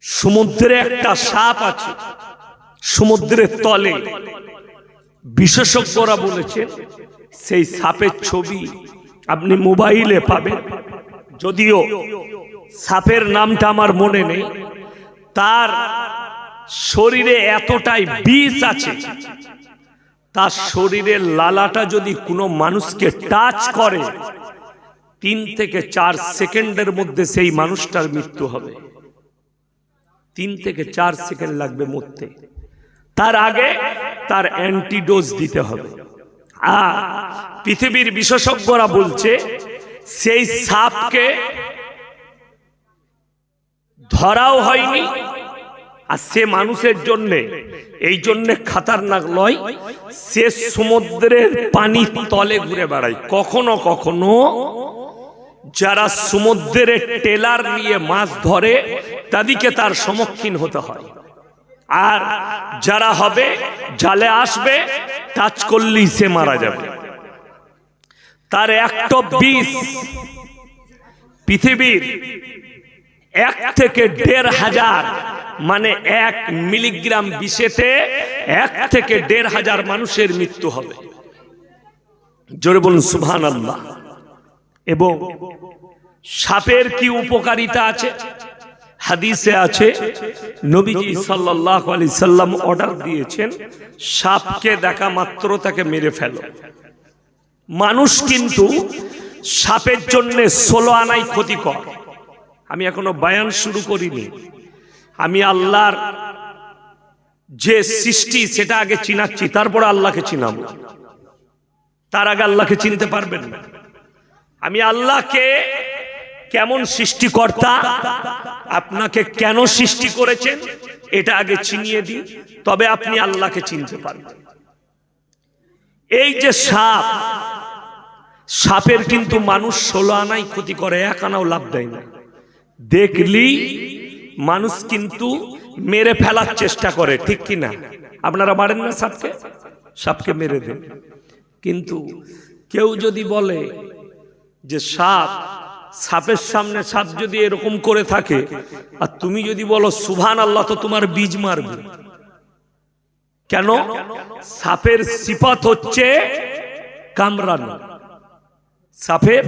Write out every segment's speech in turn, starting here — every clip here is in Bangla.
সমুদ্রে একটা সাপ আছে, সমুদ্রের তলে। বিশেষজ্ঞরা বলেছেন সেই সাপের ছবি আপনি মোবাইলে পাবেন, যদিও সাপের নামটা আমার মনে নেই। তার শরীরে এতটাই বিষ আছে, তার শরীরের লালাটা যদি কোনো মানুষকে টাচ করে 3 থেকে 4 সেকেন্ডের মধ্যে সেই মানুষটার মৃত্যু হবে। 3 থেকে 4 সেকেন্ড লাগবে মরতে, তার আগে তার অ্যান্টিডোজ দিতে হবে। আর পৃথিবীর বিশেষজ্ঞরা বলছে সেই সাপকে ধরাও হয়নি, আর সে মানুষের জন্য এই জন্য খাতারনাক নয়, সে সমুদ্রের পানির তলে ঘুরে বেড়ায়। কখনো কখনো যারা সমুদ্রের টেলার নিয়ে মাছ ধরে তাদেরকে তার সম্মুখীন হতে হয়, আর যারা হবে জালে আসবে টাচ করলেই সে মারা যাবে। তার একটা বিষ পৃথিবীর 1 থেকে 1,500 মানে 1 মিলিগ্রাম বিষেতে 1 থেকে 1,500 মানুষের মৃত্যু হবে। জোরে বলুন সুবহানাল্লাহ। এবং সাপের কি উপকারিতা আছে? হাদিসে আছে নবীজি সাল্লাল্লাহু আলাইহি সাল্লাম অর্ডার দিয়েছেন, সাপকে দেখা মাত্র তাকে মেরে ফেলো। মানুষ কিন্তু সাপের জন্য 16 আনাই ক্ষতিকর। আমি এখনো বয়ান শুরু করিনি। আমি আল্লাহর যে সৃষ্টি সেটা আগে চিনাচ্ছি, তারপরে আল্লাহকে চিনাবো। তার আগে আল্লাহকে চিনতে পারবেন না। আমি আল্লাহকে কেমন সৃষ্টিকর্তা, আপনাকে কেন সৃষ্টি করেছেন এটা আগে চিনিয়ে দিই, তবে আপনি আল্লাহকে চিনতে পারবেন। এই যে সাপ, সাপের কিন্তু মানুষ 16 আনাই ক্ষতি করে, 1 আনাও লাভ দেয় না। দেখলি মানুষ কিন্তু মেরে ফেলার চেষ্টা করে, ঠিক কি না? আপনারা মারেন না সাপকে? সাপকে মেরে দেন। কিন্তু কেউ যদি বলে যে সাপের সামনে সাপ যদি এরকম করে থাকে আর তুমি যদি বলো সুবহানাল্লাহ, তো তোমার বীজ মারবে। কেন? সাপের সিফাত হচ্ছে কামড়ানো। সাপের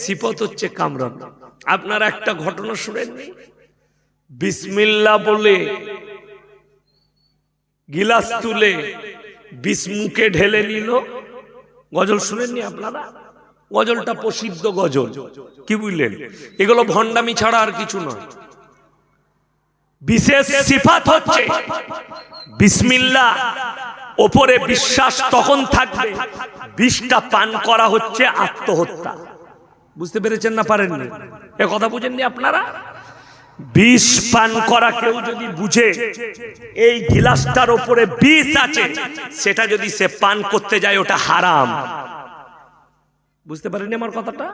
সিফাত হচ্ছে কামড়ানো। আপনারা একটা ঘটনা শুনেননি? বিসমিল্লাহ বলে গিলাস তুলে বিষ মুখে ঢেলে নিল। গজল শুনেননি আপনারা? গজলটা প্রসিদ্ধ গজল, কি বুঝলেন? এগুলো ভণ্ডামি ছাড়া আর কিছু নয়। বিশেষ সিফাত হচ্ছে বিসমিল্লাহ, ওপরে বিশ্বাস তখন থাকবে বিষটা পান করা হচ্ছে আত্মহত্যা। বুঝতে পেরেছেন না পারেননি? এ কথা বুঝেননি আপনারা? বিষ পান করা কেউ যদি বুঝে এই গিলাসটার উপরে বিষ আছে, সেটা যদি সে পান করতে যায় ওটা হারাম। বুঝতে পারেননি আমার কথাটা?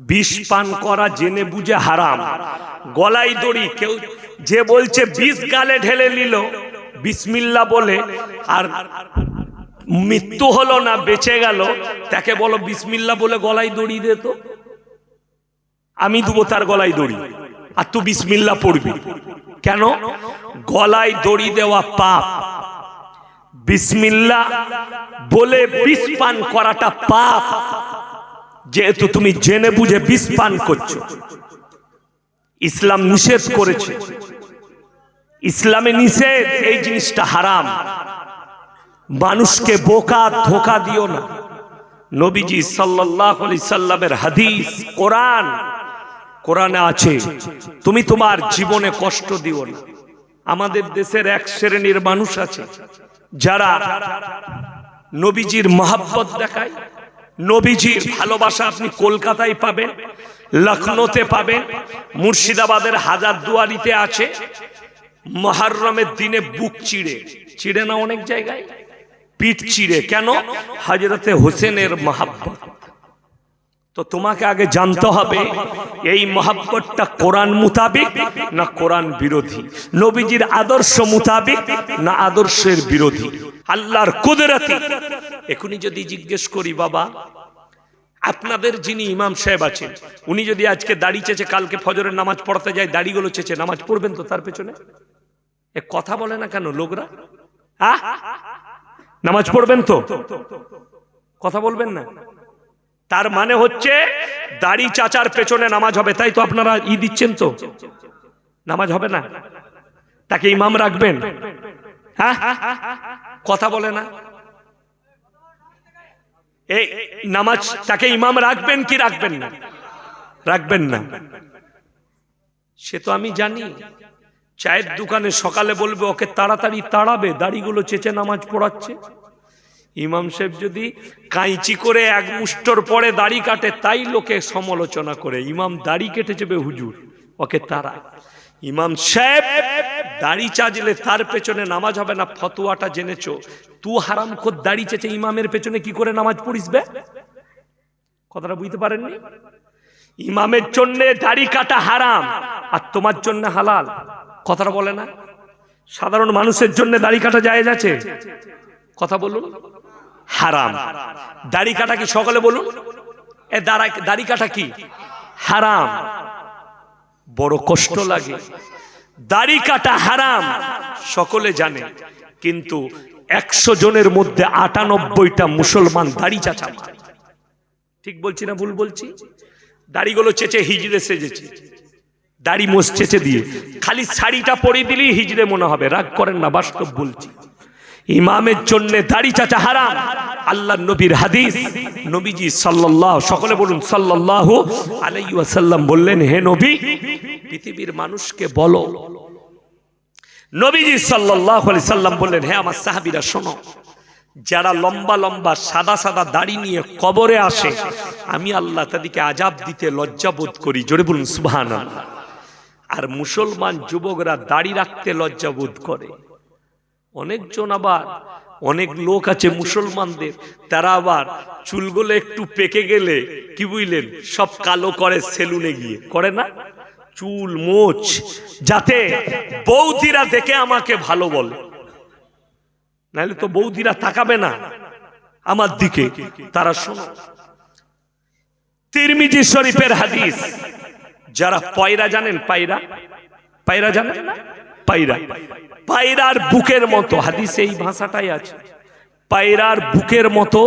বিষ পান করা জেনে বুঝে হারাম। গলায় দড়ি কেউ যে বলছে বিষ গালে ঢেলে নিল বিসমিল্লাহ বলে, আর মৃত্যু হলো না, বেঁচে গেল, তাকে বলো বিসমিল্লাহ বলে গলায় দড়ি দে, তো আমি দেবো তার গলায় দড়ি, আর তুই বিসমিল্লাহ পড়বি। কেন? গলায় দড়ি দেওয়া পাপ, বিসমিল্লাহ বলে বিষ পান করাটা পাপ। যেহেতু তুমি জেনে বুঝে বিষ পান করছো, ইসলাম নিষেধ করেছে। ইসলামে নিষেধ, এই জিনিসটা হারাম। মানুষকে বোকা ধোকা দিও না। নবীজি সাল্লাল্লাহু আলাইহি সাল্লামের হাদিস, কোরআনে আছে তুমি তোমার জীবনে কষ্ট দিও না। আমাদের দেশের এক শ্রেণীর মানুষ আছে যারা নবীজির মহব্বত দেখায়। নবীজির ভালোবাসা আপনি কলকাতায় পাবেন, লখনৌতে পাবেন, মুর্শিদাবাদের হাজারদুয়ারিতে আছে। মুহররমের দিনে বুক চিড়ে না অনেক জায়গায়, পিঠ চিড়ে। কেন? হযরতে হোসেনের মহব্বত। তো তোমাকে আগে জানতে হবে এই মহব্বতটা কোরআন মুতাবিক না কোরআন বিরোধী, নবীজির আদর্শ মুতাবিক না আদর্শের বিরোধী, আল্লাহর কুদরতি। এখনই যদি জিজ্ঞেস করি বাবা আপনাদের যিনি ইমাম সাহেব আছেন, উনি যদি আজকে দাড়ি চেঁচে কালকে ফজরের নামাজ পড়তে যায়, দাড়িগুলো চেঁচে নামাজ পড়বেন তো তার পেছনে? এ কথা বলে না কেন লোকরা? নামাজ পড়বেন তো? কথা বলবেন না? তার মানে হচ্ছে দাড়ি চাচার পেছনে নামাজ হবে, তাই তো আপনারা ই দিচ্ছেন তো? নামাজ হবে না? তাকে ইমাম রাখবেন? কথা বলে না? এই নামাজ তাকে ইমাম রাখবেন কি রাখবেন না? রাখবেন না। সে তো আমি জানি। চায়ের দোকানে সকালে বলবে ওকে তাড়াতাড়ি তাড়াবে, দাড়িগুলো চেঁচে নামাজ পড়াচ্ছে। ইমাম সাহেব যদি কাঁচি করে এক মুষ্টর পরে দাড়ি কাটে, তাই লোকে সমালোচনা করে, ইমাম দাড়ি কেটেছে বে হুজুর, ওকে তারা। ইমাম সাহেব দাড়ি চাচলে তার পেছনে নামাজ হবে না, ফতোয়াটা জেনেছো? তুই হারামখোর দাড়ি চেঁচে ইমামের পেছনে কি করে নামাজ পড়িস বে? কথাটা বুঝতে পারেননি? ইমামের জন্য দাড়ি কাটা হারাম, আর তোমার জন্য হালাল। কথাটা বলে না? সাধারণ মানুষের জন্য দাড়ি কাটা জায়েজ আছে? কথা বলুন। হারাম। দাড়ি কাটা কি? সকলে বলুন। এ দাড়ি কাটা কি? হারাম। বড় কষ্ট লাগে। দাড়ি কাটা হারাম সকলে জানে, কিন্তু 100 জনের মধ্যে 98টা মুসলমান দাড়ি চাচা। ঠিক বলছি না ভুল বলছি? দাড়িগুলো চেঁচে হিজড়ে সেজেছে, দাড়ি মোছ চেঁচে দিয়ে খালি শাড়িটা পরিয়ে দিলেই হিজড়ে মনে হবে। রাগ করেন না, বাস্তব বলছি। ইমামের জন্য দাড়ি চাচা হারাম। আল্লাহর নবীর হাদিস, নবীজি সাল্লাল্লাহু, সকলে বলুন সাল্লাল্লাহু আলাইহি ওয়াসাল্লাম বললেন, হে নবী, পৃথিবীর মানুষকে বলো। নবীজি সাল্লাল্লাহু আলাইহি সাল্লাম বললেন, হে আমার সাহাবীরা শোনো, যারা লম্বা লম্বা সাদা সাদা দাড়ি নিয়ে কবরে আসে, আমি আল্লাহ তাদেরকে আযাব দিতে লজ্জা বোধ করি। জোরে বলুন সুবহানাল্লাহ। আর মুসলমান যুবকরা দাড়ি রাখতে লজ্জা বোধ করে। অনেকজন আবার, অনেক লোক আছে মুসলমানদের, তারা আবার চুলগুলো একটু পেকে গেলে কি বুঝলেন, সব কালো করে সেলুনে গিয়ে, করে না? চুল মোচ, যাতে বৌদিরা দেখে আমাকে ভালো বলে, নাহলে তো বৌদিরা তাকাবে না আমার দিকে। তারা শোনো, তিরমিজি শরীফের হাদিস, যারা পায়রা জানেন, পায়রা, পায়রা জানেন না? পায়রা, পায়রার বুকের মতো, হাদিসে এই ভাষাটাই আছে, পায়রার বুকের মতো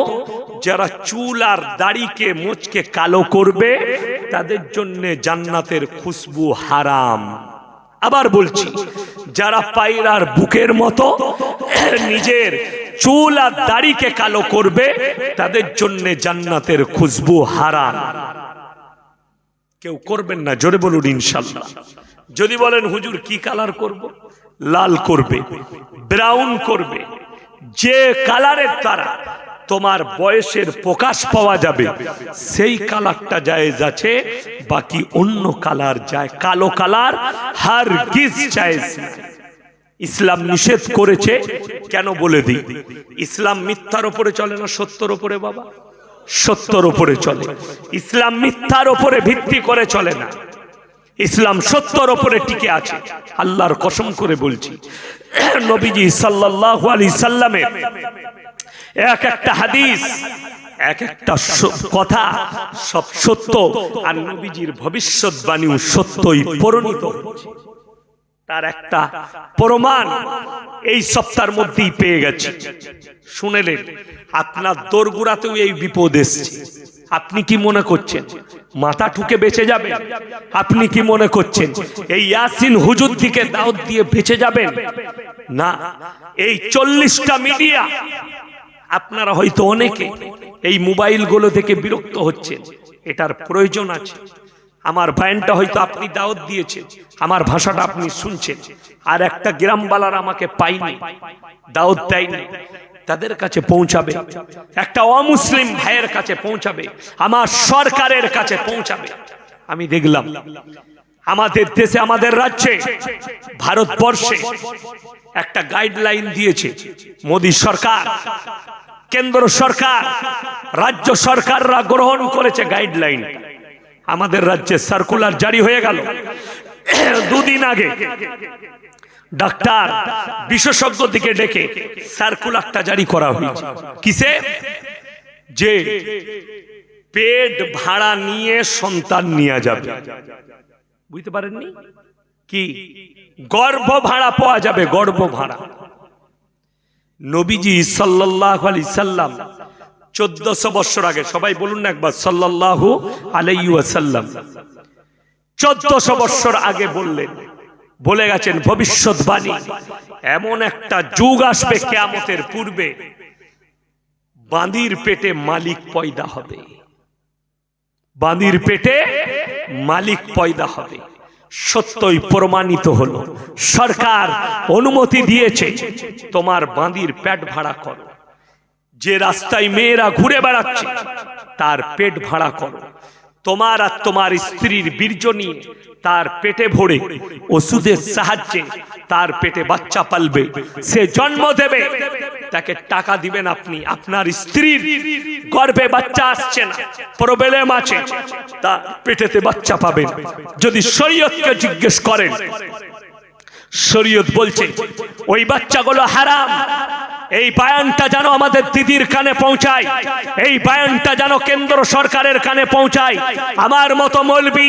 যারা চুল আর দাড়িকে মোচকে কালো করবে, তাদের জন্য জান্নাতের খুশবু হারাম। আবার বলছি, যারা পায়রার বুকের মতো নিজের চুল আর দাড়িকে কালো করবে, তাদের জন্য জান্নাতের খুশবু হারাম। কেউ করবেন না, জোরে বলুন ইনশাআল্লাহ। যদি বলেন হুজুর কি কালার করব, লাল করবে, ব্রাউন করবে, যে কালারের দ্বারা তোমার বয়সের প্রকাশ পাওয়া যাবে সেই কালারটা জায়েজ আছে, বাকি অন্য কালার যায়, কালো কালার হারগিজ জায়েজ না। ইসলাম নিষেধ করেছে কেন বলে দিই, ইসলাম মিথ্যার উপরে চলে না সত্যের উপরে? বাবা, সত্যের উপরে চলে। ইসলাম মিথ্যার উপরে ভিত্তি করে চলে না, ইসলাম সত্যের উপরে টিকে আছে। আল্লাহর কসম করে বলছি, নবীজি সাল্লাল্লাহু আলাইহি সাল্লামের এক একটা হাদিস, এক একটা কথা সব সত্য, আর নবীজির ভবিষ্যৎবাণীও সত্যই পরিণত হচ্ছে। তার একটা প্রমাণ এই সপ্তাহের মধ্যেই পেয়ে গেছি। শুনেলেন, আপনার দোরগোড়াতেও এই বিপদ এসেছে। আপনি কি মনে করছেন মাথা ঠুকে বেঁচে যাবেন? আপনি কি মনে করছেন এই ইয়াসিন হুজুর দিকে দাওয়াত দিয়ে বেঁচে যাবেন? না, এই 40টা মিডিয়া, আপনারা হয়তো অনেকে এই মোবাইলগুলো থেকে বিরক্ত হচ্ছেন, এটার প্রয়োজন আছে। আমার বায়ানটা হয়তো আপনি দাওয়াত দিয়েছেন, আমার ভাষাটা আপনি শুনছেন, আর একটা গ্রামবালার আমাকে পাইনি, দাওয়াত দেয়নি, তাদের কাছে পৌঁছাবে, একটা অমুসলিম ভাইয়ের কাছে পৌঁছাবে, আমার সরকারের কাছে পৌঁছাবে। আমি দেখলাম আমাদের দেশে, আমাদের রাজ্যে, ভারতবর্ষে একটা গাইডলাইন দিয়েছে মোদী সরকার, কেন্দ্র সরকার, রাজ্য সরকাররা গ্রহণ করেছে গাইডলাইন। আমাদের রাজ্যে সার্কুলার জারি হয়ে গেল দুদিন আগে। ডাক্তার বিশেষজ্ঞ দিকে ডেকে সার্কুলারটা জারি করা হয়েছে। কিসে? যে পেট ভাড়া নিয়ে সন্তান নিয়ে যাবে। বুঝতে পারেননি কি? গর্ভ ভাড়া পাওয়া যাবে, গর্ভ ভাড়া। নবীজি সাল্লাল্লাহু আলাইহি সাল্লাম 1400 বছর আগে, সবাই বলুন না একবার সাল্লাল্লাহু আলাইহি ওয়াসাল্লাম, 1400 বছর আগে বললেন, বলে গেছেন ভবিষ্যৎবাণী, এমন একটা যুগ আসবে কিয়ামতের পূর্বে, বাঁদির পেটে মালিক পয়দা হবে, বাঁদির পেটে মালিক পয়দা হবে। সত্যই প্রমাণিত হলো, সরকার অনুমতি দিয়েছে, তোমার বাঁদির পেট ভাড়া করো। যে রাস্তায় মেয়েরা ঘুরে বেড়াচ্ছে তার পেট ভাড়া করো। তোমার আর তোমার স্ত্রীর বীর্য নিয়ে তার পেটে ভরে ওষুধের সাহায্যে তার পেটে বাচ্চা পালবে, সে জন্ম দেবে, তাকে টাকা দিবেন আপনি। আপনার স্ত্রীর গর্ভে বাচ্চা আসছে না, প্রবলেম আছে, তার পেটেতে বাচ্চা পাবেন। যদি শরীয়তকে জিজ্ঞেস করেন, শরীয়ত বলছে ওই বাচ্চাগুলো হারাম। এই বয়ানটা যেন আমাদের দিদির কানে পৌঁছায়, এই বয়ানটা যেন কেন্দ্র সরকারের কানে পৌঁছায়। আমার মতো মৌলবি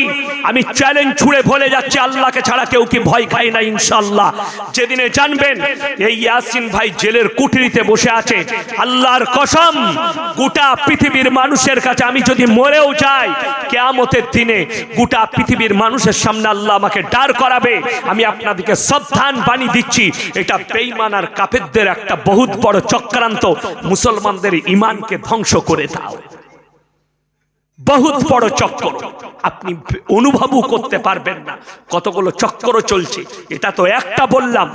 আমি চ্যালেঞ্জ ছুড়ে বলে যাচ্ছি, আল্লাহকে ছাড়া কেউ কি ভয় খায় না ইনশাআল্লাহ। যেদিনে জানবেন এই ইয়াসিন ভাই জেলের কুঠরিতে বসে আছে, আল্লাহর কসম গোটা পৃথিবীর মানুষের কাছে আমি যদি মরেও যাই, কিয়ামতের দিনে গোটা পৃথিবীর মানুষের সামনে আল্লাহ আমাকে দাঁড় করাবে। আমি আপনাদেরকে সাবধান বাণী দিচ্ছি, এটা বেঈমান আর কাফেরদের একটা বহুত বড় চক্রান্ত, মুসলমানদের ঈমানকে ধ্বংস করে দাও, বহুত বড় চক্র। আপনি অনুভবও করতে পারবেন না কতগুলো চক্র চলছে। এটা তো একটা বললাম,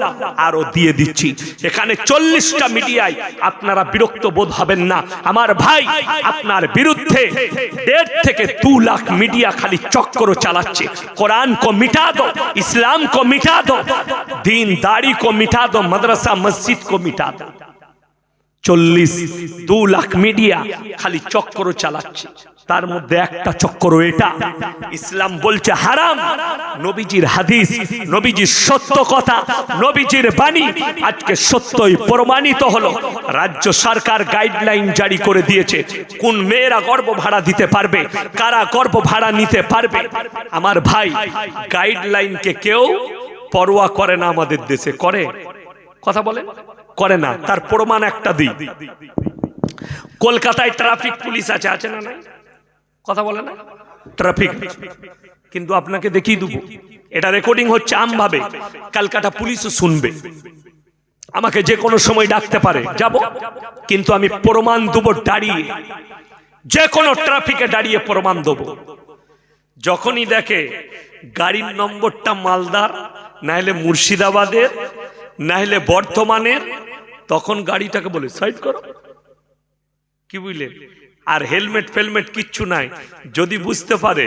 আরো দিয়ে দিচ্ছি। এখানে 40টা মিডিয়ায় আপনারা বিরক্ত বোধ হবেন না আমার ভাই। আপনার বিরুদ্ধে 1.5 থেকে 2 লাখ মিডিয়া খালি চক্র চালাচ্ছে। কোরআন को मिटा दो, इस्लाम को मिटा दो, दीनदारी को मिटा दो, मदरसा मस्जिद को मिटा दो। 2 লাখ মিডিয়া খালি চক্র চালাচ্ছে। তার মধ্যে একটা চক্র এটা, ইসলাম বলছে হারাম। নবীজির হাদিস, নবীজির সত্য কথা, নবীজির বাণী আজকে সত্যই প্রমাণিত হলো। রাজ্য সরকার গাইডলাইন জারি করে দিয়েছে কোন মেয়েরা গর্ভ ভাড়া দিতে পারবে, কারা গর্ভ ভাড়া নিতে পারবে। আমার ভাই, গাইডলাইনকে কেউ পরোয়া করে না আমাদের দেশে। করে? কথা বলে করে না। তার প্রমাণ একটা দিই। কলকাতায় ট্রাফিক পুলিশ আছে, আছে না নাই? কথা বলে না? ট্রাফিক, কিন্তু আপনাকে দেখিয়ে দেবো, এটা রেকর্ডিং হচ্ছে আমভাবে, কলকাতা পুলিশও শুনবে। আমাকে যে কোনো সময় ডাকতে পারে, যাব, কিন্তু আমি প্রমাণ দেবো দাঁড়িয়ে, যে কোনো ট্রাফিকে দাঁড়িয়ে প্রমাণ দেবো। যখনই দেখে গাড়ির নম্বরটা মালদার, নাহলে মুর্শিদাবাদের, নাহলে বর্ধমানের, তখন গাড়িটাকে বলে সাইড করো। কি বুঝলেন? আর হেলমেট ফেলমেট কিচ্ছু নাই। যদি বুঝতে পারে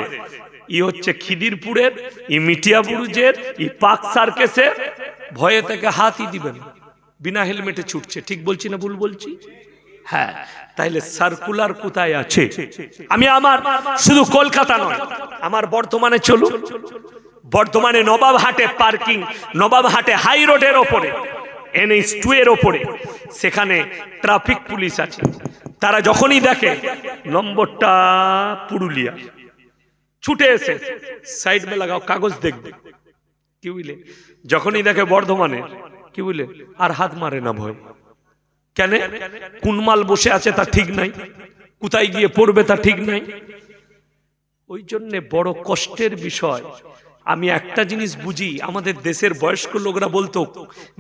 ই হচ্ছে খিদিরপুরের, ই মিটিয়াবুরুজের, ই পাক সার্কেসের, ভয়ে থেকে হাতই দিবেন, বিনা হেলমেটে ছুটছে। ঠিক বলছি না ভুল বলছি? হ্যাঁ। তাইলে সার্কুলার কোথায় আছে? আমি আমার শুধু কলকাতা নয়, আমার বর্তমানে চলুন, বর্তমানে নবাবহাটে পার্কিং, নবাবহাটে হাই রোডের ওপরে, NH2 এর ওপরে, সেখানে ট্রাফিক পুলিশ আছে। তারা যখনই দেখে নম্বরটা পুরুলিয়া, ছুটে এসে সাইড মে লাগাও, কাগজ দেখবে। কি বুঝলে? যখনই দেখে বর্ধমানে, কি বুঝলে, আর হাত মারে না ভয়। কেন? কোন মাল বসে আছে তা ঠিক নাই, কোথায় গিয়ে পড়বে তা ঠিক নাই। ওই জন্যে বড় কষ্টের বিষয়। আমি একটা জিনিস বুঝি, আমাদের দেশের বয়স্ক লোকরা বলতো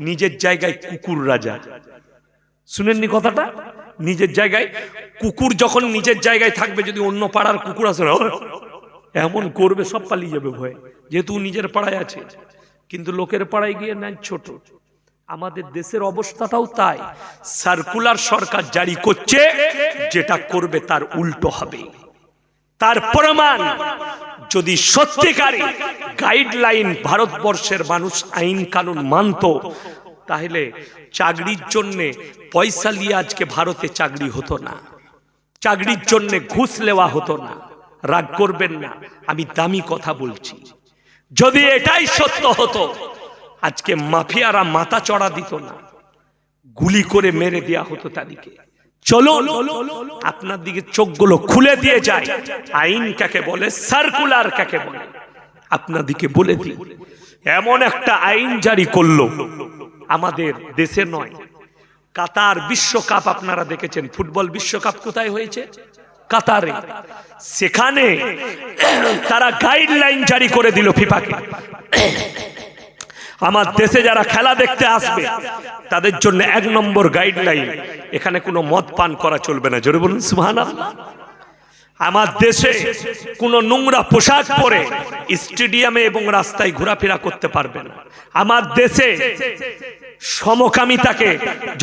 নিজের জায়গায় কুকুর রাজা। শুনেননি কথাটা? নিজের জায়গায় কুকুর যখন নিজের জায়গায় থাকবে, যদি অন্য পাড়ার কুকুর আসে এমন করবে, সব পালিয়ে যাবে ভয়ে, যেহেতু নিজের পাড়ায় আছে। কিন্তু লোকের পাড়ায় গিয়ে নাই ছোট। আমাদের দেশের অবস্থাটাও তাই। সার্কুলার সরকার জারি করছে, যেটা করবে তার উল্টো হবে। তার প্রমাণ যদি সত্যিকারে গাইডলাইন ভারতবর্ষের মানুষ আইন কানুন মানত, তাহলে চাকরির জন্য পয়সা নিয়ে আজকে ভারতে চাকরি হতো না, চাকরির জন্য ঘুষ নেওয়া হতো না। রাগ করবেন না, আমি দামি কথা বলছি। যদি এটাই সত্য হতো, আজকে মাফিয়ারা মাথা চড়া দিত না, গুলি করে মেরে দেয়া হতো তাদেরকে। চলুন আপনার দিকে চোখগুলো খুলে দিয়ে যায়, আইন কাকে বলে, সার্কুলার কাকে বলে আপনার দিকে বলে দিই। এমন একটা আইন জারি করলো, আমাদের দেশে নয়, কাতার বিশ্বকাপ আপনারা দেখেছেন, ফুটবল বিশ্বকাপ কোথায় হয়েছে? কাতারে। সেখানে তারা গাইডলাইন জারি করে দিল ফিফাকে, আমার দেশে যারা খেলা দেখতে আসবে তাদের জন্য 1 নম্বর গাইডলাইন, এখানে কোনো মদ পান করা চলবে না। জোরে বলুন সুবহানাল্লাহ। আমার দেশে কোনো নোংরা পোশাক পরে স্টেডিয়ামে এবং রাস্তায় ঘোরাফেরা করতে পারবে না। আমার দেশে সমকামিতাকে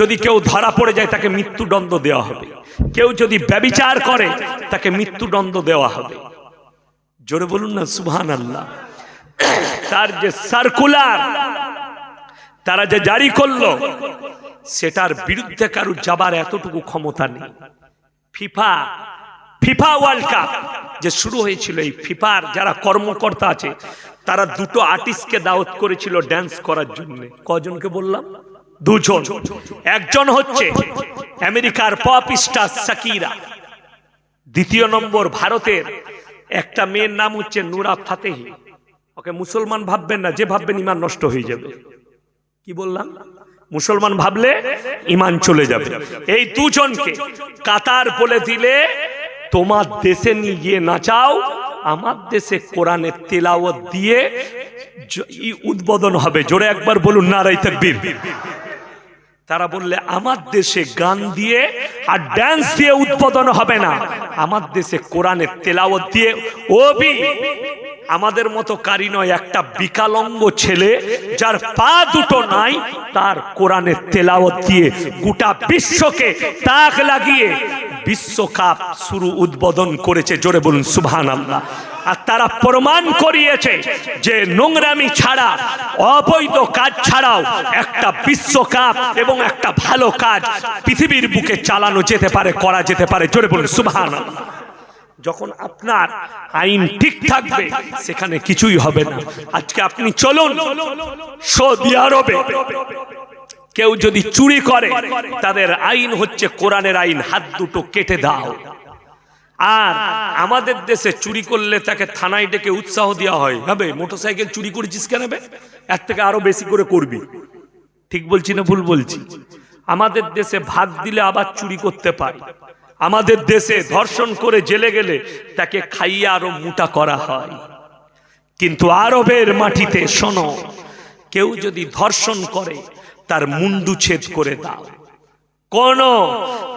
যদি কেউ ধরা পড়ে যায় তাকে মৃত্যুদণ্ড দেওয়া হবে, কেউ যদি ব্যভিচার করে তাকে মৃত্যুদণ্ড দেওয়া হবে। জোরে বলুন না সুবহানাল্লাহ। তার যে সার্কুলার তারা যে জারি করলো, সেটার বিরুদ্ধে কারো যাবার এতটুকু ক্ষমতা নেই। ফিফা ওয়ার্ল্ড কাপ যে শুরু হয়েছিল, এই ফিফার যারা কর্মকর্তা আছে তারা 2টো আর্টিস্টকে দাওয়াত করেছিল ড্যান্স করার জন্য। কজনকে বললাম? 2 জন। একজন হচ্ছে আমেরিকার পপ স্টার শাকিরা, দ্বিতীয় নম্বর ভারতের একটা মেয়ের নাম হচ্ছে নুরা ফাতেহি। ওকে মুসলমান ভাববেন না, যে ভাববেন ইমান নষ্ট হয়ে যাবে। কি বললাম? মুসলমান ভাবলে ইমান চলে যাবে। এই 2 জনকে কাতার বলে দিলে তোমার দেশে নিয়ে গিয়ে নাচাও, আমার দেশে কোরআনের তেলাওয়াত দিয়ে উদ্বোধন হবে। জোরে একবার বলুন নারায়ে তাকবীর। তারা বললে আমার দেশে গান দিয়ে আর ডান্স দিয়ে উদ্বোধন হবে না, আমার দেশে কোরআনের তেলাওয়াত দিয়ে। ওবি আমাদের মতো কারি নয়, একটা বিকলাঙ্গ ছেলে যার পা দুটো নাই, তার কোরআনের তেলাওয়াত দিয়ে গোটা বিশ্বকে তাক লাগিয়ে বিশ্বকাপ শুরু উদ্বোধন করেছে। জোরে বলুন সুবহানাল্লাহ। আর তারা প্রমাণ করিয়েছে যে নোংরামি ছাড়া, অবৈধ কাজ ছাড়াও একটা বিশ্বকাপ এবং একটা ভালো কাজ পৃথিবীর বুকে চালানো যেতে পারে, করা যেতে পারে। জোরে বলুন সুবহানাল্লাহ। যখন আপনার আইন ঠিক থাকবে সেখানে কিছুই হবে না। আজকে আপনি চলুন সৌদি আরবে, কেউ যদি চুরি করে তাদের আইন হচ্ছে কোরআনের আইন, হাত দুটো কেটে দাও। আর আমাদের দেশে চুরি করলে তাকে থানায় ডেকে উৎসাহ দেওয়া হয়, হবে মোটরসাইকেল চুরি করেছিস কেন, এর থেকে আরো বেশি করে করবি। ঠিক বলছি না ভুল বলছি? আমাদের দেশে ভাগ দিলে আবার চুরি করতে পারে। আমাদের দেশে ধর্ষণ করে জেলে গেলে তাকে খাইয়ে আরো মোটা করা হয়। কিন্তু আরবের মাটিতে শোনো, কেউ যদি ধর্ষণ করে তার মুন্ডু ছেদ করে দাও। কোন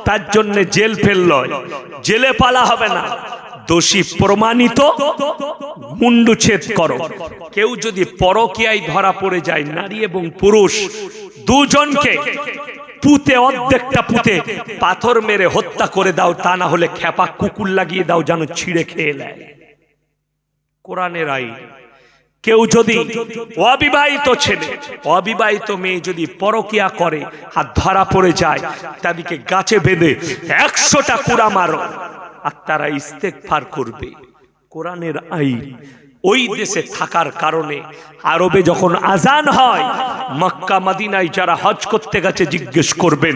তার জন্য জেল ফেল লয়, জেলে পালা হবে না, দোষী প্রমাণিত মুন্ডু ছেদ করো। কেউ যদি পরকীয়ায় ধরা পড়ে যায়, নারী এবং পুরুষ 2 জনকে পুঁতে, অর্ধেকটা পুঁতে পাথর মেরে হত্যা করে দাও, তা না হলে খেপা কুকুর লাগিয়ে দাও যেন ছিঁড়ে খেয়ে নেয়। কোরআনের আইন। কেউ যদি অবিবাহিত ছেলে, অবিবাহিত মেয়ে যদি পরকীয়া করে আর ধরা পড়ে যায়, তাদেরকে গাছে বেঁধে 100টা কুড়া মারো আর তারা ইস্তেগফার করবে। কোরআনের আইন। ওই দেশে থাকার কারণে আরবে যখন আজান হয়, মক্কা মদিনায় যারা হজ করতে গেছে জিজ্ঞেস করবেন,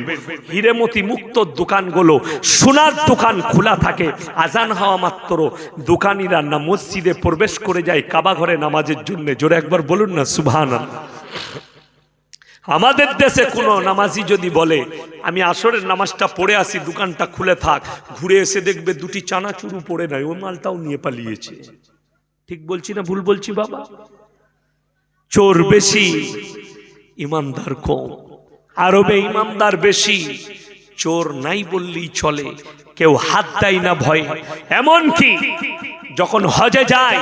হিরেমতি মুক্ত দোকানগুলো, সোনার দোকান খোলা থাকে, আজান হওয়া মাত্র দোকানিরা না মসজিদে প্রবেশ করে যায় কাবা ঘরে নামাজের জন্য। জোরে একবার বলুন না সুবহানাল্লাহ। আমাদের দেশে কোনো নামাজি যদি বলে আমি আসরের নামাজটা পড়ে আসি, দোকানটা খুলে থাক, ঘুরে এসে দেখবে 2টি চানাচুরু পড়ে নাই, ওই মালটাও নিয়ে পালিয়েছে। ঠিক বলছি না ভুল বলছি বাবা? চোর বেশি, ইমানদার কম। আরবে ইমানদার বেশি, চোর নাই বললেই চলে, কেউ হাত দেয় না ভয়ে। এমনকি যখন হজে যায়,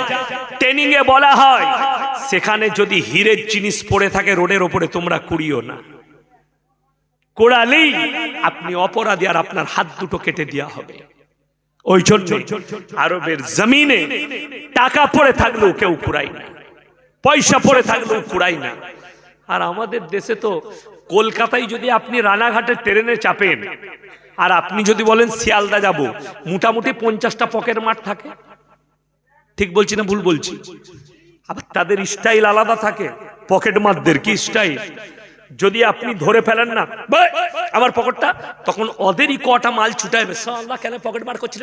ট্রেনিং এ বলা হয় সেখানে যদি হীরের জিনিস পড়ে থাকে রোডের ওপরে তোমরা কুড়িও না, কোড়ালেই আপনি অপরাধী আর আপনার হাত দুটো কেটে দেওয়া হবে। ওই জন্য আরবের জমিনে টাকা পড়ে থাকলেও কেউ কুড়াই না, পয়সা পড়ে থাকলেও কুড়াই না। আর আমাদের দেশে তো কলকাতায় যদি আপনি রানাঘাটে ট্রেনে চাপেন আর আপনি যদি বলেন শিয়ালদা যাব, মোটামুটি 50টা পকেট মার থাকে। ঠিক বলছি না ভুল বলছি? আবার তাদের স্টাইল আলাদা থাকে, পকেট মারদের কি স্টাইল। যদি আপনি ধরে ফেলেন না আমার পকেটটা, তখন ওদেরই কটা মাল ছুটাইবে, আল্লাহ কেন পকেট বার করছিল,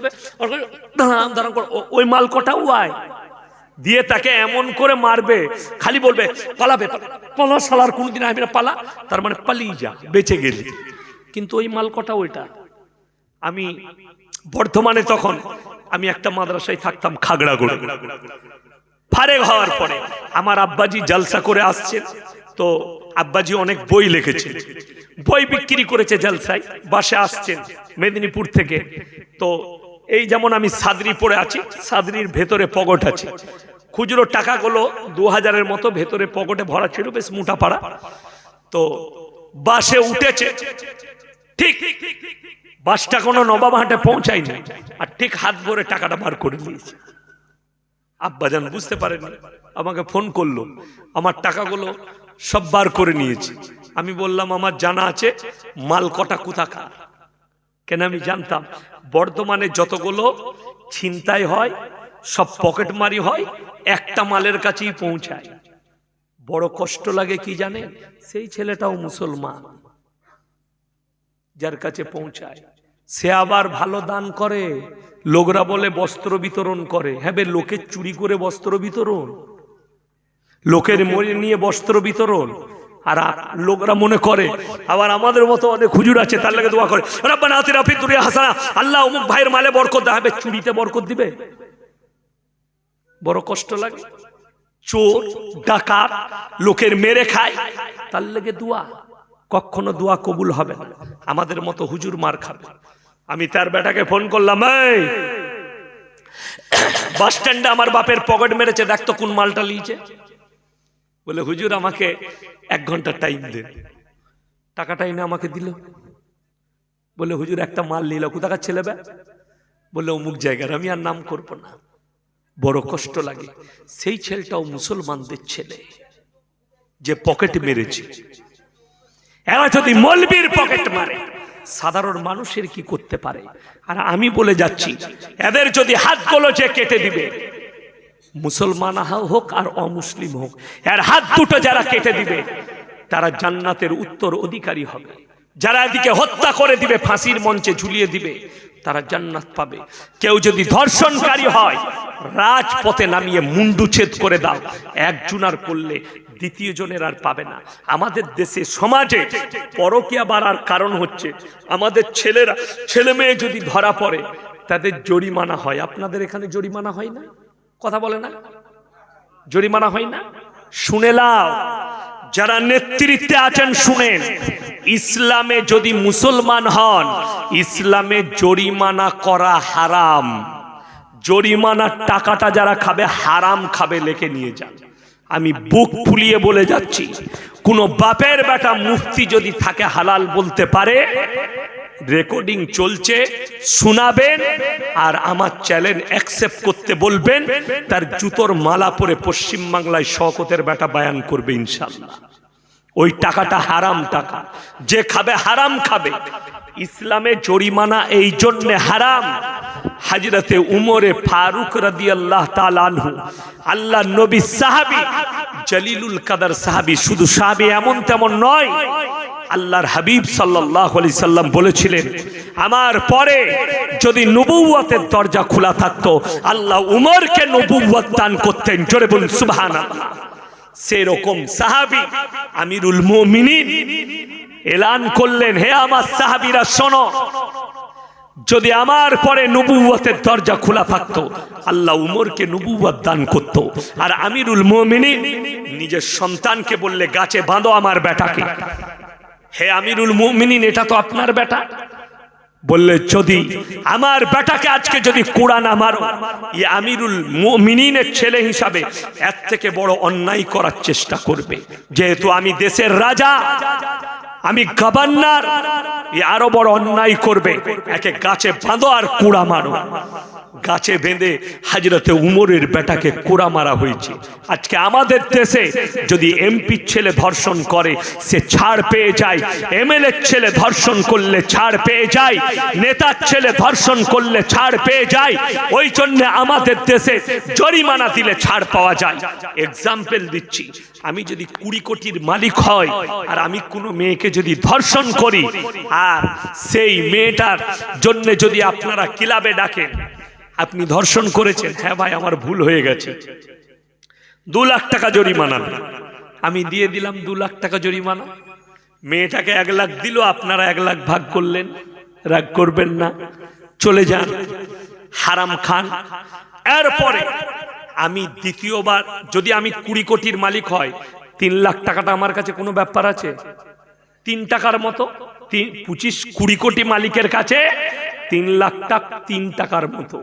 ওই মাল কটা ওয়াই দিয়ে তাকে এমন করে মারবে, খালি বলবে পালাবে, পালা শালার কোনদিন আসবে না, পালা, তার মানে পালিয়ে যা, বেঁচে গেলি। কিন্তু ওই মাল কটা ওইটা। আমি বর্ধমানে তখন আমি একটা মাদ্রাসায় থাকতাম, খাগড়াগড়ে। ফারেক হওয়ার পরে আমার আব্বাজি জলসা করে আসছেন, তো আব্বাজি অনেক বই লিখেছে, বই বিক্রি করেছে জলসায়, বাসে আসছেন মেদিনীপুর থেকে। তো এই যেমন আমি সাদরি পরে আছি, সাদরির ভেতরে পকেট আছে, খুচরো টাকাগুলো 2000-এর মতো ভেতরে পকেটে ভরা ছিল, বেশ মোটা পাড়া। তো বাসে উঠেছে, ঠিক বাসটা কোনো নবাবহাটে পৌঁছায়নি, আর ঠিক হাত ভরে টাকাটা বার করে দিয়েছে। আব্বাজান বুঝতে পারেনি, আমাকে ফোন করলো, আমার টাকাগুলো সব বার করে নিয়েছে। আমি বললাম আমার জানা আছে মাল কটা কোথাকার, কেন আমি জানতাম বর্ধমানে যতগুলো ছিনতাই হয় সব পকেট মারি হয়, একটা মালের কাছেই পৌঁছায়। বড় কষ্ট লাগে কি জানেন, সেই ছেলেটাও মুসলমান, যার কাছে পৌঁছায় সে আবার ভালো দান করে, লোকরা বলে বস্ত্র বিতরণ করে। হ্যাঁ, লোকের চুরি করে বস্ত্র বিতরণ, লোকের মরে নিয়ে বস্ত্র বিতরণ, আর লোকরা মনে করে আবার আমাদের মতো অনেক হুজুর আছে, তার লাগে দোয়া করে রব্বানা আতিনা ফিদ দুনিয়া হাসানা, আল্লাহ অমুক ভাইয়ের মালে বরকত দেবে, চুরিতে বরকত দিবে। বড় কষ্ট লাগে। চোর ডাকাত লোকের মেরে খায়, তার লাগে দোয়া, কখনো দোয়া কবুল হবে না, আমাদের মতো হুজুর মার খাবে। আমি তার বেটাকে ফোন করলাম, এই বাস স্ট্যান্ডে আমার বাপের পকেট মেরেছে, দেখতো কোন মালটা লিয়েছে। বলে হুজুর আমাকে 1 ঘন্টা টাইম দেন। টাকাটা এনে আমাকে দিল। বলে হুজুর একটা মাল নিল, কোথাকার ছেলে বে? বলে অমুক জায়গার, আমি আর নাম করব না। বড় কষ্ট লাগে। সেই ছেলেটাও মুসলমানদের ছেলে, যে পকেট মেরেছে। এরা যদি মৌলবীর পকেট মারে, সাধারণ মানুষের কি করতে পারে? আর আমি বলে যাচ্ছি, এদের যদি হাতগুলো যে কেটে দিবে, মুসলমান হোক আর অমুসলিম হোক, এর হাত দুটো যারা কেটে দিবে তারা জান্নাতের উত্তর অধিকারী হবে। যারা এদিকে হত্যা করে দিবে, ফাঁসির মঞ্চে ঝুলিয়ে দিবে, তারা জান্নাত পাবে। কেউ যদি ধর্ষণকারী হয়, রাজপথে নামিয়ে মুন্ডুচ্ছেদ করে দাও, একজনার করলে দ্বিতীয় জনের আর পাবে না। আমাদের দেশে সমাজে পরকীয়া বাড়ার কারণ হচ্ছে আমাদের ছেলেরা, ছেলে মেয়ে যদি ধরা পড়ে তাদের জরিমানা হয়। আপনাদের এখানে জরিমানা হয় না? কথা বলে না, জরিমানা হয় না? শুনে লাও, যারা নেতৃত্বে আছেন শুনেন, ইসলামে যদি মুসলমান হন, ইসলামে জরিমানা করা হারাম। জরিমানার টাকাটা যারা খাবে হারাম খাবে, লেখে নিয়ে যান। আমি বুক ফুলিয়ে বলে যাচ্ছি, কোন বাপের বেটা মুফতি যদি থাকে হালাল বলতে পারে, রেকর্ডিং চলছে, শোনাবেন আর আমার চ্যানেল অ্যাকসেপ্ট করতে বলবেন, তার জুতোর মালা পরে পশ্চিম বাংলায় শওকতের বেটা বয়ান করবে ইনশাআল্লাহ। ওই টাকাটা হারাম টাকা, যে খাবে হারাম খাবে। ইসলামে জরিমানা এই জন্য হারাম, হযরতে উমরে ফারুক রাদিয়াল্লাহু তাআলা আনহু, আল্লাহ নবী সাহাবী, জলিলুল কদর সাহাবী, শুধু সাহাবী এমন তেমন নয়, আল্লাহর হাবিব সাল্লাল্লাহু আলাইহি সাল্লাম বলেছিলেন, আমার পরে যদি নবুয়তের দরজা খোলা থাকতো, আল্লাহ উমরকে নবুয়ত দান করতেন। জোরে বলুন সুবহানাল্লাহ। সেরকম সাহাবী আমিরুল মুমিনিন এলান করলেন, হে আমার সাহাবীরা শোনো, যদি আমার পরে নবুয়তের দরজা খোলা থাকতো, আল্লাহ উমরকে নবুয়ত দান করত। আর আমিরুল মুমিনিন নিজের সন্তানকে বললে, গাছে বাঁধো আমার বেটাকে। হে আমিরুল মুমিনিন, এটা তো আপনার বেটা। বললে, যদি আমার বেটাকে আজকে যদি কোরআন মারো, এই আমিরুল মুমিনিনের ছেলে হিসাবে এর থেকে বড় অন্যায় করার চেষ্টা করবে। যেহেতু আমি দেশের রাজা, আমি গভর্নর, আরো বড় অন্যায় করবে। একে গাছে বাঁধো আর কুড়া মারো। গাছে বেঁধে হযরতে উমরের বেটাকে কোড়া মারা হয়েছে। আজকে আমাদের দেশে যদি এমপির ছেলে ধর্ষণ করে সে ছাড় পেয়ে যায়, এমএলএর ছেলে ধর্ষণ করলে ছাড় পেয়ে যায়, নেতার ছেলে ধর্ষণ করলে ছাড় পেয়ে যায়। ওই জন্য আমাদের দেশে জরিমানা দিলে ছাড় পাওয়া যায়। এক্সাম্পল দিচ্ছি, আমি যদি 20 কোটির মালিক হয় আর আমি কোনো মেয়েকে যদি ধর্ষণ করি আর সেই মেয়েটার জন্য যদি আপনারা ক্লাবে ডাকেন, আপনি ধর্ষণ করেছেন, হ্যাঁ ভাই আমার ভুল হয়ে গেছে, 2 লাখ টাকা জরিমানা, আমি দিয়ে দিলাম 2 লাখ টাকা জরিমানা। মেয়েটাকে 1 লাখ দিল, আপনারা 1 লাখ ভাগ করলেন, রাগ করবেন না, চলে যান, হারাম খান। এরপরে আমি দ্বিতীয়বার যদি আমি 20 কোটির মালিক হয়, 3 লাখ টাকাটা আমার কাছে কোনো ব্যাপার আছে? 3 টাকার মতো। 20 কোটি মালিকের কাছে 3 লাখ টাকা 3 টাকার মতো।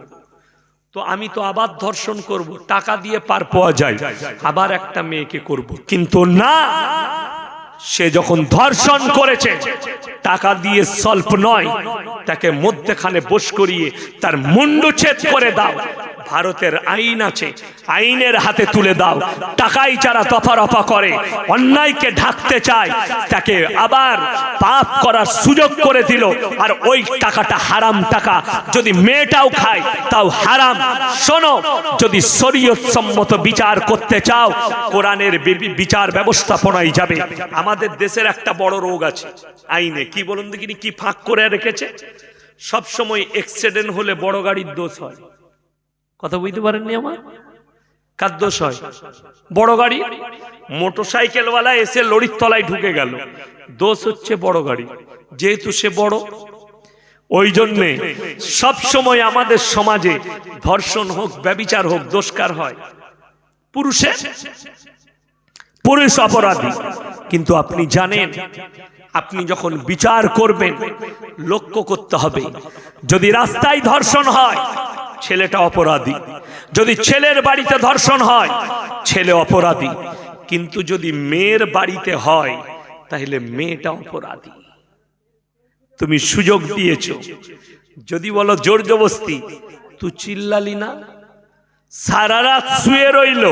তো আমি তো আবার ধর্ষণ করব, টাকা দিয়ে পার পাওয়া যায়, আবার একটা মেয়েকে করব, কিন্তু না, সে যখন ধর্ষণ করেছে টাকা দিয়ে স্বল্প নয়, তাকে মধ্যখানে বস করিয়ে তার মুন্ডুচ্ছেদ করে দাও। ভারতের আইন আছে, আইনের হাতে তুলে দাও। টাকাই যারা দফারফা করে, অন্যায়কে ঢাকতে চায়, তাকে আবার পাপ করার সুযোগ করে দিল। আর ওই টাকাটা হারাম টাকা, যদি মেয়েটাও খায় তাও হারাম। শোনো, যদি শরীয়ত সম্মত বিচার করতে চাও, কোরআনের বিচার ব্যবস্থাপনায় যাবে। আমাদের দেশের একটা বড় রোগ আছে আইনে, কি বলুন দেখিনি, কি ফাঁক করে রেখেছে, সব সময় অ্যাক্সিডেন্ট হলে বড় গাড়ির দোষ হয়। কথা বুঝতে পারেননি আমার? কার দোষ হয়? বড় গাড়ি। মোটরসাইকেলওয়ালা এসে লরির তলায় ঢুকে গেল, দোষ হচ্ছে বড় গাড়ি, যেহেতু সে বড়। ওই জন্যে সব সময় আমাদের সমাজে ধর্ষণ হোক, ব্যভিচার হোক, দোষকার হয় পুরুষের, পুরুষ অপরাধী। কিন্তু আপনি জানেন, আপনি যখন বিচার করবেন লক্ষ্য করতে হবে, যদি রাস্তায় ধর্ষণ হয় ছেলেটা অপরাধী, যদি ছেলের বাড়িতে ধর্ষণ হয় ছেলে অপরাধী, কিন্তু যদি মেয়ের বাড়িতে হয় তাহলে মেয়েটা অপরাধী। তুমি সুযোগ দিয়েছো, যদি বলো জোর জবরদস্তি, তুই চিল্লালি না, সারা রাত শুয়ে রইল,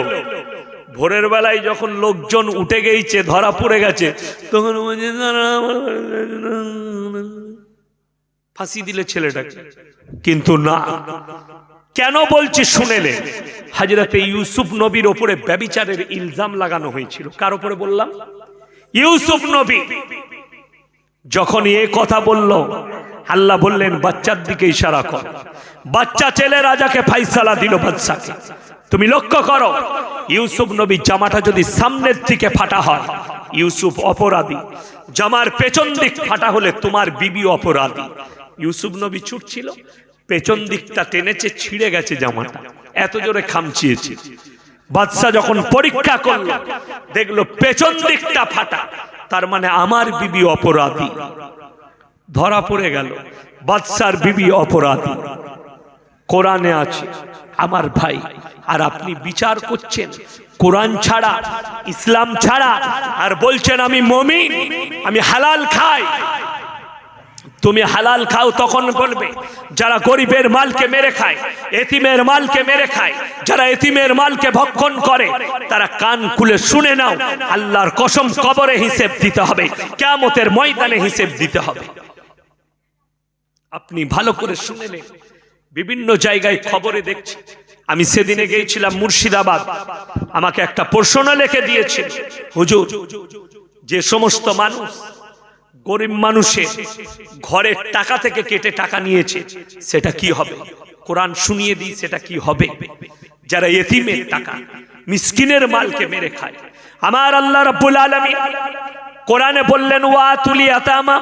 ভোরের বেলায় যখন লোকজন উঠে গেছে, ধরা পড়ে গেছে, তখন ফাঁসি দিলে ছেলেটাকে। কিন্তু না, কেন বলছি শুনেলে, হযরতে ইউসুফ নবীর উপরে ব্যভিচারের ইলজাম লাগানো হয়েছিল। কার উপরে বললাম? ইউসুফ নবী। যখন এই কথা বলল, আল্লাহ বললেন বাচ্চার দিকে ইশারা কর। বাচ্চা ছেলে রাজাকে ফাইসালা দিল বাদশাকে। তুমি লক্ষ্য করো, ইউসুফ নবী জামাটা যদি সামনের দিকে ফাটা হয় ইউসুফ অপরাধী, জামার পেছন দিক ফাটা হলে তোমার বিবি অপরাধী। ইউসুফ নবী ছুটছিল, পেছন দিকটা টেনেছে, ছিঁড়ে গেছে জামাটা, এত জোরে খামচিয়েছে। বাদশা যখন পরীক্ষা করলো, দেখলো পেছন দিকটা ফাটা, তার মানে আমার বিবি অপরাধী। ধরা পড়ে গেল, বাদশার বিবি অপরাধী। কোরআনে আছে আমার ভাই, আর আপনি বিচার করছেন কোরআন ছাড়া, ইসলাম ছাড়া, আর বলছেন আমি মুমিন, আমি হালাল খাই। তুমি হালাল খাও তখন বলবে যারা গরিবের মালকে মেরে খায়, এতিমের মালকে মেরে খায়, যারা এতিমের মালকে ভক্ষণ করে, তারা কান খুলে শুনে নাও, আল্লাহর কসম কবরে হিসেব দিতে হবে, কিয়ামতের ময়দানে হিসেব দিতে হবে। আপনি ভালো করে শুনে নেন, বিভিন্ন জায়গায় খবরে দেখছি। আমি সেদিনে গিয়েছিলাম মুর্শিদাবাদ, আমাকে একটা প্রশ্ন লিখে দিয়েছে, হুজুর যে সমস্ত মানুষ গরিব মানুষের ঘরের টাকা থেকে কেটে টাকা নিয়েছে সেটা কি হবে? কোরআন শুনিয়ে দিই সেটা কি হবে। যারা এতিমের টাকা, মিসকিনের মালকে মেরে খায়, আমার আল্লাহ রাব্বুল আলামিন কোরআনে বললেন ওয়াতুল ইয়াতামা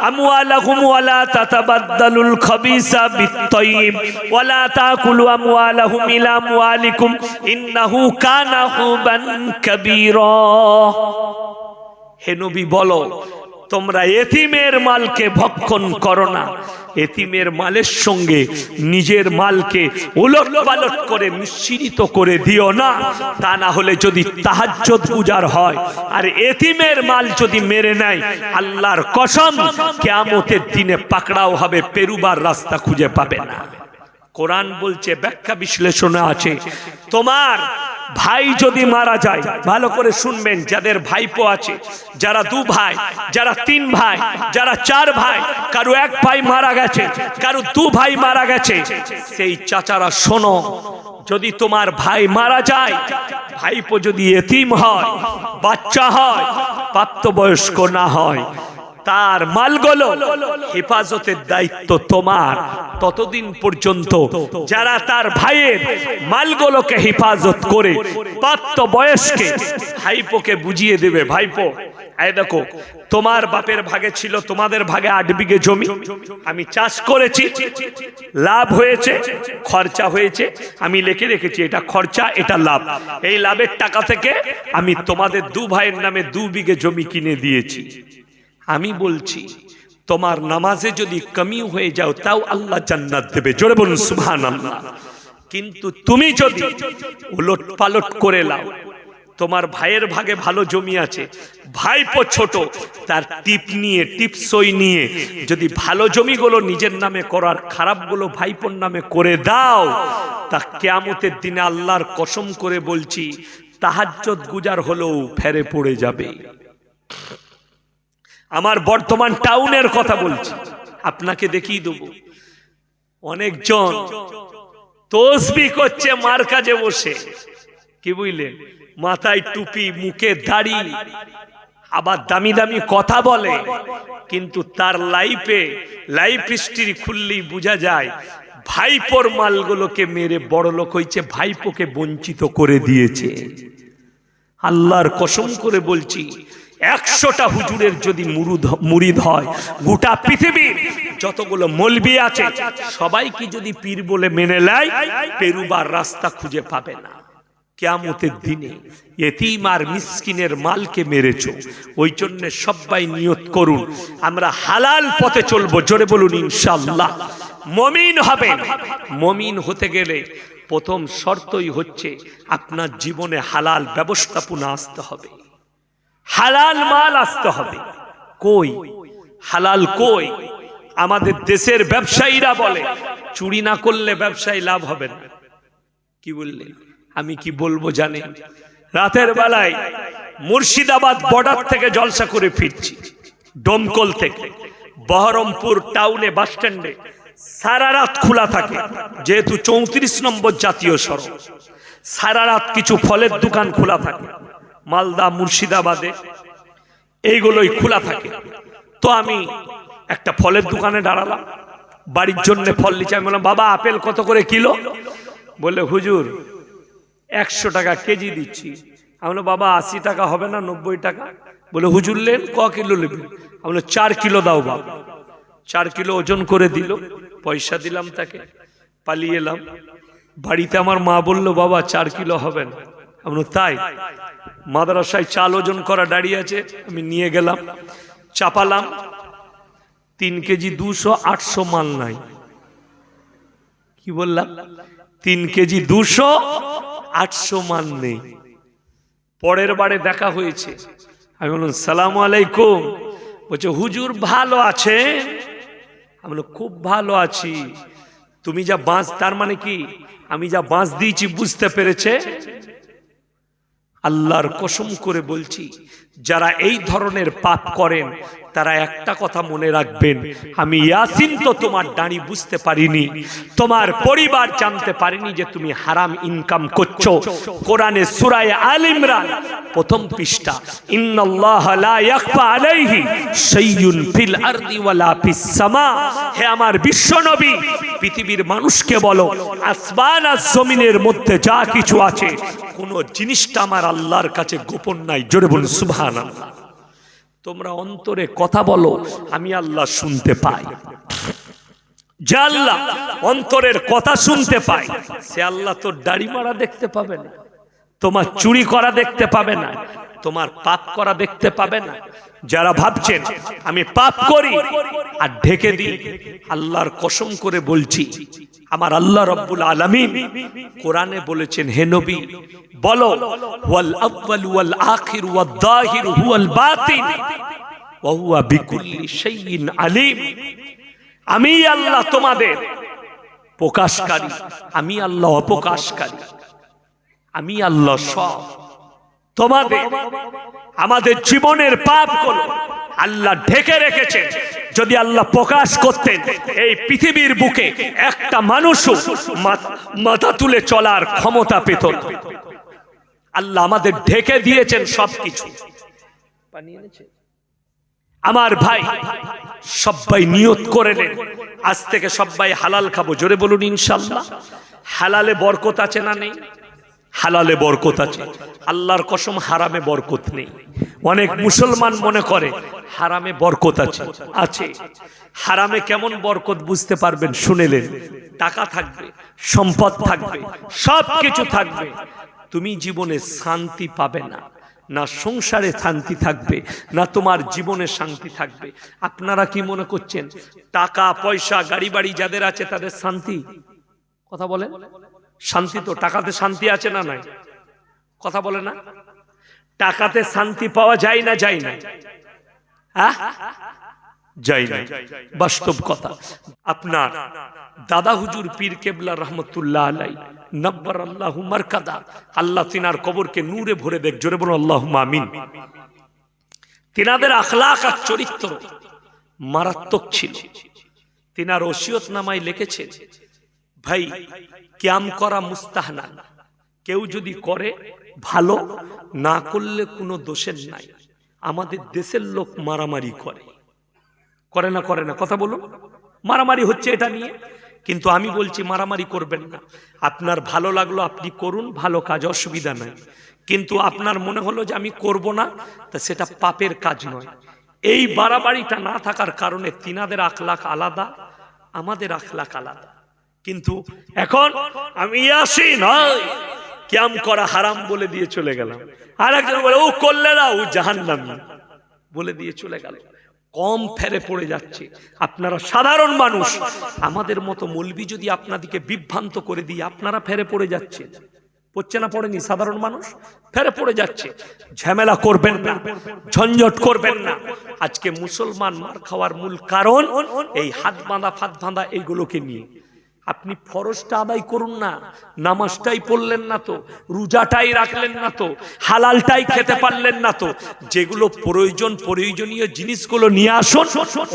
আমওয়ালাহুম ওয়ালা তাতাবাদদালুল খাবিসা বিত-তাইয়িব ওয়ালা তাকুলু আমওয়ালাহুম ইলা আমওয়ালিকুম ইন্নাহু কানা হুবান কাবীরা। হে নবী বলো, তোমরা এতিমের মালকে ভক্ষণ করো না, এতিমের মালের সঙ্গে নিজের মালকে উলটপালট করে মিশ্রিত করে দিও না, তা না হলে যদি তাহাজ্জুদ গুজার হয় আর এতিমের মাল যদি মেরে নেয়, আল্লাহর কসম কিয়ামতের দিনে পাকড়াও হবে, পেরুবার রাস্তা খুঁজে পাবে না। কোরআন বলছে, ব্যাখ্যা বিশ্লেষণে আছে, তোমার ভাই যদি মারা যায়, ভালো করে শুনবেন, যাদের ভাইপো আছে, যারা 2 ভাই, যারা 3 ভাই, যারা 4 ভাই, কারো 1 ভাই মারা গেছে, কারো 2 ভাই মারা গেছে, সেই চাচারা শোনো, যদি তোমার ভাই মারা যায়, ভাইপো যদি এতিম হয়, বাচ্চা হয়, প্রাপ্তবয়স্ক না হয়, তার মালগুলো হেফাজতের দায়িত্ব তোমার। ততদিন পর্যন্ত যারা তার ভাইয়ের মালগুলোকে হেফাজত করে প্রাপ্তবয়স্কে ভাইপোকে বুঝিয়ে দেবে, ভাইপো এই দেখো, তোমার বাপের ভাগে ছিল, তোমাদের ভাগে 8 বিঘে জমি, আমি চাষ করেছি, লাভ হয়েছে, খরচা হয়েছে, আমি লিখে রেখেছি, এটা খরচা, এটা লাভ। এই লাভের টাকা থেকে আমি তোমাদের 2 ভাইয়ের নামে 2 বিঘে জমি কিনে দিয়েছি। আমি বলছি, তোমার নামাজে যদি কমি হয়ে যাও, তাও আল্লাহ জান্নাত দেবে। জোরে বলুন সুবহানাল্লাহ। কিন্তু তুমি যদি উলট পালট করে লাও, তোমার ভাইয়ের ভাগে ভালো জমি আছে, ভাইপো ছোট, তার টিপসই নিয়ে যদি ভালো জমিগুলো নিজের নামে করার, খারাপগুলো ভাইপোর নামে করে দাও, তা কিয়ামতের দিনে আল্লাহর কসম করে বলছি, তাহাজ্জুদ গুজার হলেও ফেরে পড়ে যাবে। আমার বর্তমান টাউনের কথা বলছি, আপনাকে দেখিয়ে দেবো, অনেকজন তসবিহ করছে মার কাজে বসে, কি বুঝলেন, মাথায় টুপি, মুখে দাড়ি, আবার দামি দামি কথা বলে, কিন্তু তার লাইফ হিস্ট্রি খুললেই বোঝা যায় ভাইপোর মালগুলোকে মেরে বড় লোক হয়েছে, ভাইপোকে বঞ্চিত করে দিয়েছে। আল্লাহর কসম করে বলছি, 100টা হুজুরের যদি মুরিদ হয়, গোটা পৃথিবীর যতগুলো মৌলবি আছে সবাইকে যদি পীর বলে মেনে নেয়, পেরুবার রাস্তা খুঁজে পাবে না। কিয়ামতের দিনে এতিম আর মিসকিনের মালকে মেরেছো, ওই জন্য সবাই নিয়ত করুন, আমরা হালাল পথে চলবো। জোরে বলুন ইনশাআল্লাহ। মুমিন হবেন। মুমিন হতে গেলে প্রথম শর্তই হচ্ছে আপনার জীবনে হালাল ব্যবস্থাপনা আসতে হবে, হালাল মাল আসতে হবে। কই হালাল কই? আমাদের দেশের ব্যবসায়ীরা বলে চুরি না করলে ব্যবসায় লাভ হবে না। কি বললেন? আমি কি বলবো জানেন? রাতের বেলায় মুর্শিদাবাদ বর্ডার থেকে জলসা করে ফিরছি, ডোমকল থেকে বহরমপুর টাউনে বাস স্ট্যান্ডে সারা রাত খোলা থাকে, যেহেতু 34 নম্বর জাতীয় সড়ক, সারা রাত কিছু ফলের দোকান খোলা থাকে, মালদা মুর্শিদাবাদে এইগুলোই খোলা থাকে। তো আমি একটা ফলের দোকানে দাঁড়ালাম, বাড়ির জন্য ফল নিচে। আমি বললাম, বাবা আপেল কত করে কিলো? বললে, হুজুর 100 টাকা কেজি দিচ্ছি। আমি বললাম, বাবা 80 টাকা হবে না, 90 টাকা? বলে, হুজুর লেন, ক কিলো নেবেন? আমি বললাম, 4 কিলো দাও বাবা। 4 কিলো ওজন করে দিল, পয়সা দিলাম তাকে, পালিয়ে এলাম। বাড়িতে আমার মা বলল, বাবা 4 কিলো হবে না। আমি বললাম, তাই? মাদ্রাসায় চাল ওজন করা দাঁড়িয়ে আছে, আমি নিয়ে গেলাম, চাপালাম, 3 কেজি 200, 800 মাল নাই। কি বললাম? 3 কেজি 200, 800 মাল নেই। পরের বারে দেখা হয়েছে, আমি বললাম, সালাম আলাইকুম। বলছে, হুজুর ভালো আছে? আমি বললাম, খুব ভালো আছি। তুমি যা বাঁশ, তার মানে কি আমি যা বাঁশ দিয়েছি বুঝতে পেরেছে? আল্লাহর কসম করে বলছি, যারা এই ধরনের পাপ করেন তারা একটা কথা মনে রাখবেন, আমি ইয়াসিন তো তোমার দাঁড়ি বুঝতে পারিনি, তোমার পরিবার জানতে পারিনি যে তুমি হারাম ইনকাম করছো। কোরআনে সূরা আল ইমরান প্রথম পৃষ্ঠা, ইন্নাল্লাহা লা ইয়াখফা আলাইহি শাইউন ফিল আরদি ওয়ালা ফিস সামা। হে আমার বিশ্ব নবী, পৃথিবীর মানুষকে বলো, আসমান আর জমিনের মধ্যে যা কিছু আছে কোন জিনিসটা আমার আল্লাহর কাছে গোপন নাই। জোরে বলুন সুবহানাল্লাহ। তোমরা অন্তরে কথা বলো, আমি আল্লাহ শুনতে পাই। যে আল্লাহ অন্তরের কথা শুনতে পায়, সে আল্লাহ তোর দাড়ি মারা দেখতে পাবে না, তোমার চুরি করা দেখতে পাবে না, তোমার পাপ করা দেখতে পাবে না। যারা ভাবছেন আমি পাপ করি আর ঢেকে দিই, আল্লাহর কসম করে বলছি, আমার আল্লাহ রব্বুল আলামিন কোরআনে বলেছেন, হে নবী বলো, ওয়াল আউয়াল ওয়াল আখির ওয়াদ যাহির হুয়াল বাতিন ওয়া হুয়া বিকুল্লি শাইইন আলিম। আমি আল্লাহ তোমাদের প্রকাশকারী, আমি আল্লাহ অপ্রকাশকারী, আমি আল্লাহ সব। তোমাদের আমাদের জীবনের পাপগুলো আল্লাহ ঢেকে রেখেছেন। যদি আল্লাহ প্রকাশ করতেন, এই পৃথিবীর বুকে একটা মানুষও মাথা তুলে চলার ক্ষমতা পেত না। আল্লাহ আমাদের ঢেকে দিয়েছেন সবকিছু। আমার ভাই, সবাই নিয়ত করে নেন, আজ থেকে সবাই হালাল খাবো। জোরে বলুন ইনশাআল্লাহ। হালালে বরকত আছে না নেই? হালালে বরকত আছে। আল্লাহর কসম, হারামে বরকত নেই। অনেক মুসলমান মনে করে হারামে বরকত আছে। আছে। হারামে কেমন বরকত বুঝতে পারবেন, শুনেলেন। টাকা থাকবে, সম্পদ থাকবে, সবকিছু থাকবে, তুমি জীবনে শান্তি পাবে না। না সংসারে শান্তি থাকবে, না তোমার জীবনে শান্তি থাকবে। আপনারা কি মনে করছেন টাকা পয়সা গাড়ি বাড়ি যাদের আছে তাদের শান্তি? কথা বলেন। শান্তি তো টাকাতে শান্তি আছে না নাই? কথা বলে না? টাকাতে শান্তি পাওয়া যায় না? যায় না? হ্যাঁ, যায় না। বাস্তব কথা। আপনার দাদা হুজুর পীর কেবলা রহমতুল্লাহ আলাই নব্বর আল্লাহু মারকাদা, আল্লাহ তিনার কবরকে নূরে ভরে দেখ। জোরে বলো আল্লাহুম্মা আমিন। তিনাদের আখলাক আর চরিত্র মারাত্মক ছিল। তিনার ওসিয়ত নামায় লিখেছে, ভাই কিয়াম করা মুস্তাহনা, কেউ যদি করে ভালো, না করলে কোনো দোষের নাই। আমাদের দেশের লোক মারামারি করে, করে না? করে না? কথা বলুন। মারামারি হচ্ছে এটা নিয়ে, কিন্তু আমি বলছি মারামারি করবেন না। আপনার ভালো লাগলো আপনি করুন, ভালো কাজ, অসুবিধা নাই। কিন্তু আপনার মনে হলো যে আমি করব না, তা সেটা পাপের কাজ নয়। এই বাড়াবাড়িটা না থাকার কারণে তিনাদের আখলাক আলাদা, আমাদের আখলাক আলাদা। কিন্তু এখন আমি আসি নয়, কিয়াম করা হারাম বলে দিয়ে চলে গেলাম, আর একজন বলে ও করলে না, ও জাহান্নামী বলে দিয়ে চলে গেল। কম ফেরে পড়ে যাচ্ছে। আপনারা সাধারণ মানুষ, আমাদের মতো মৌলবি যদি আপনাদেরকে বিভ্রান্ত করে দিয়ে আপনারা ফেরে পড়ে যাচ্ছে। পড়ছে না? পড়েনি? সাধারণ মানুষ ফেরে পড়ে যাচ্ছে। ঝামেলা করবেন না, ঝঞ্ঝট করবেন না। আজকে মুসলমান মার খাওয়ার মূল কারণ এই হাত বাঁধা ফাত বাঁধা এইগুলোকে নিয়ে। আপনি ফরজটা আদায় করুন না, নামাজটাই পড়লেন না তো, রোজাটাই রাখলেন না তো, হালালটাই খেতে পারলেন না তো, যেগুলো প্রয়োজনীয় জিনিসগুলো নিয়ে আসুন,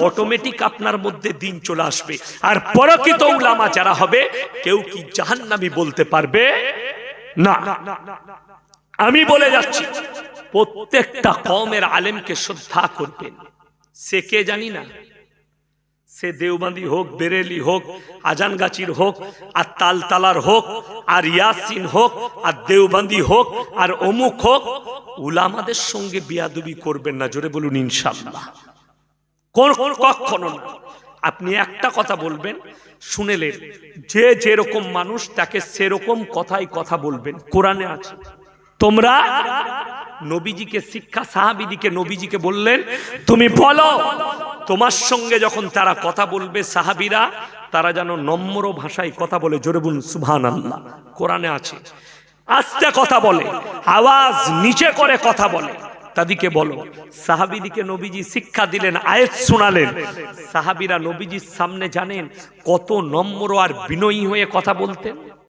অটোমেটিক আপনার মধ্যে দিন চলে আসবে। আর প্রকৃত উলামা যারা হবে, কেউ কি জাহান্নামী বলতে পারবে না। আমি বলে যাচ্ছি, প্রত্যেকটা কওমের আলেমকে শ্রদ্ধা করবেন। সে কে জানি না, সে দেওবন্দি হোক, বেরেলি হোক, আজানগাছির হোক, আর তালতালার হোক, আর ইয়াসিন হোক, আর দেওবন্দি হোক, আর অমুক হোক, উলামাদের সঙ্গে বিয়াদবি করবেন না। জোরে বলুন ইনশাআল্লাহ। কখনো না। আপনি একটা কথা বলবেন, শুনেলেন, যে যেরকম মানুষ তাকে সেরকম কথাই কথা বলবেন। কোরআনে আছে, তোমরা নবীজিকে শিক্ষা, সাহাবীদিকে নবীজিকে বললেন তুমি বলো তোমার সঙ্গে যখন তারা কথা বলবে সাহাবীরা, তারা যেন নম্র ভাষায় কথা বলে। জোরে বলুন সুবহানাল্লাহ। কোরআনে আছে, আস্তে কথা বলে, আওয়াজ নিচে করে কথা বলে, তাদেরকে বলো। সাহাবীদিকে নবীজি শিক্ষা দিলেন, আয়াত শোনালেন। সাহাবীরা নবীজির সামনে জানেন কত নম্র আর বিনয়ী হয়ে কথা বলতেন।